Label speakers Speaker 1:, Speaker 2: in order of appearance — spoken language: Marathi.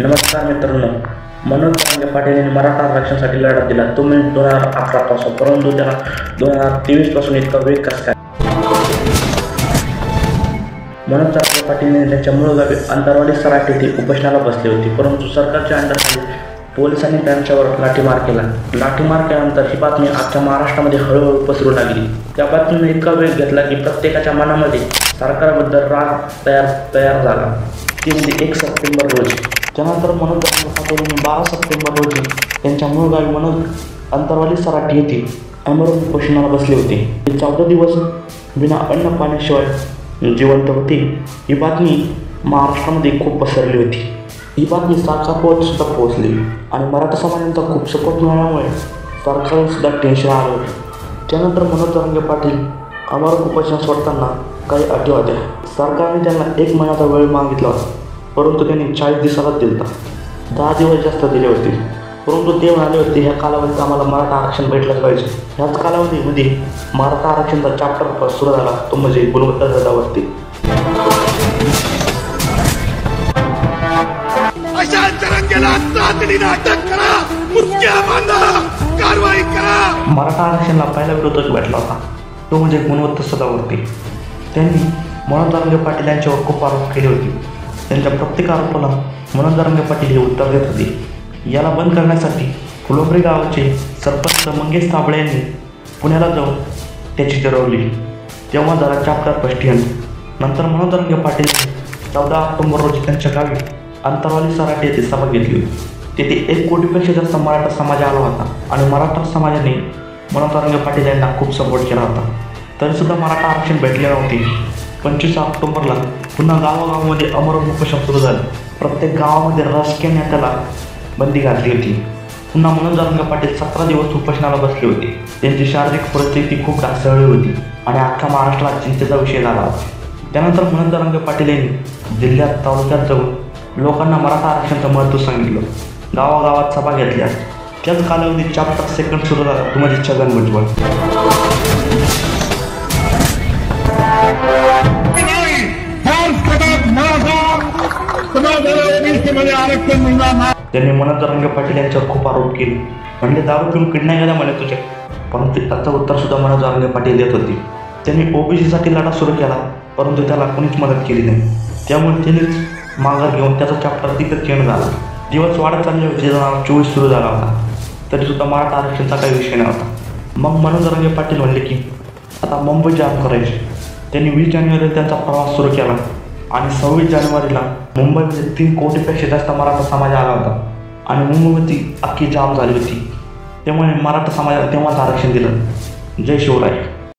Speaker 1: नमस्कार मित्रांनो, मनोज जरांगे पाटील यांनी मराठा आरक्षणासाठी लढा दिला. तुम्ही 2011 पासून, परंतु त्याला 2023 पासून इतका वेग कसा काय? मनोज जरांगे पाटील यांनी त्यांच्या मूळ गावी अंतरवाली सराट येथे उपोषणाला बसले होते, परंतु सरकारच्या अंडरखाली पोलिसांनी त्यांच्यावर लाठीमार केला. लाठीमार केल्यानंतर ही बातमी अख्ख्या महाराष्ट्रामध्ये हळूहळू पसरू लागली. त्या बातमीने इतका वेग घेतला की प्रत्येकाच्या मनामध्ये सरकारबद्दल राग तयार झाला. ती म्हणजे 1 सप्टेंबर रोजी. त्यानंतर मनोज जरांगे पाटील यांनी 12 सप्टेंबर रोजी त्यांच्या मूळ गावी मनोज अंतरवाली सराटी येथे आमरण उपोषणाला बसले होते. ते 14 दिवस बिना अन्न पाण्याशिवाय जिवंत होते. ही बातमी महाराष्ट्रामध्ये खूप पसरली होती. ही बातमी सरकारपर्यंत सुद्धा पोहोचली आणि मराठा समाजाचा खूप सपोर्ट मिळाल्यामुळे सरकारला सुद्धा टेन्शन आलं होतं. त्यानंतर मनोज जरांगे पाटील आमरण उपोषण सोडताना काही अटी होत्या. सरकारने त्यांना 1 महिन्याचा वेळ मागितला होता, परंतु त्यांनी 40 दिवसाला दिला. 10 दिवस जास्त दिले होते, परंतु ते म्हणाले होते ह्या कालावधीत आम्हाला मराठा आरक्षण भेटलंच पाहिजे. ह्याच कालावधीमध्ये मराठा आरक्षणाचा चॅप्टर सुरू झाला, तो म्हणजे गुणवत्ता जादावरती. मराठा आरक्षणाला पहिला विरोधक भेटला होता, तो म्हणजे गुणवत्ता सदावर्ती. त्यांनी मनोज जरांगे पाटील यांच्यावर खूप आरोप केले होते. त्यांच्या प्रत्येक आरोपाला मनोज जरांगे पाटील हे उत्तर देत होते. याला बंद करण्यासाठी फुलोब्री गावाचे सरपंच मंगेश साबळे यांनी पुण्याला जाऊन त्याची ठरवली. तेव्हा जरा चॅप्टर स्पष्टीकरण. नंतर मनोज जरांगे पाटील 14 ऑक्टोबर रोजी त्यांच्या गावी अंतरवाली सराटी येथे सभा घेतली होती. तेथे 1 कोटीपेक्षा जास्त मराठा समाज आला होता आणि मराठा समाजाने मनोज जरांगे पाटील यांना खूप सपोर्ट केला होता. तरीसुद्धा मराठा आरक्षण भेटले नव्हते. 25 ऑक्टोबरला पुन्हा गावागावामध्ये आमरण उपोषण सुरू झाले. प्रत्येक गावामध्ये राजकीय नेत्याला बंदी घातली होती. पुन्हा मनोज जरांगे पाटील 17 दिवस उपोषणाला बसले होते. त्यांची शारीरिक परिस्थिती खूप ढासळली होती आणि अख्ख्या महाराष्ट्राला चिंतेचा विषय झाला होता. त्यानंतर मनोज जरांगे पाटील यांनी जिल्ह्यात तालुक्यात जाऊन लोकांना मराठा आरक्षणाचं महत्त्व सांगितलं. गावागावात सभा घेतल्या. त्याच कालावधीत चॅप्टर 2 सुरू झाला, तो म्हणजे छगन भुजबळ. त्यांनी मनोज जरांगे पाटील यांच्यावर खूप आरोप केले. म्हणजे दारू पिऊन किडनॅप केला म्हणे तुझ्या, परंतु त्याचं उत्तर सुद्धा मनोज जरांगे पाटील देत होते. त्यांनी ओबीसीसाठी लढा सुरू केला, परंतु त्याला कोणीच मदत केली नाही. त्यामुळे त्यांनीच माघार घेऊन त्याचा चॅप्टर तिथं चेंज झाला. दिवस वाढत चालले होते. 2024 सुरू झाला होता, तरीसुद्धा मराठा आरक्षणाचा काही विषय नव्हता. मग मनोज जरांगे पाटील म्हणले की आता मुंबई जाम करायचे. त्यांनी 20 जानेवारीला त्यांचा प्रवास सुरू केला आणि 26 जानेवारीला मुंबईमध्ये 3 कोटीपेक्षा जास्त मराठा समाज आला होता आणि मुंबईमध्ये अख्खी जाम झाली होती. त्यामुळे मराठा समाजाला तेव्हाच आरक्षण दिलं. जय शिवराय.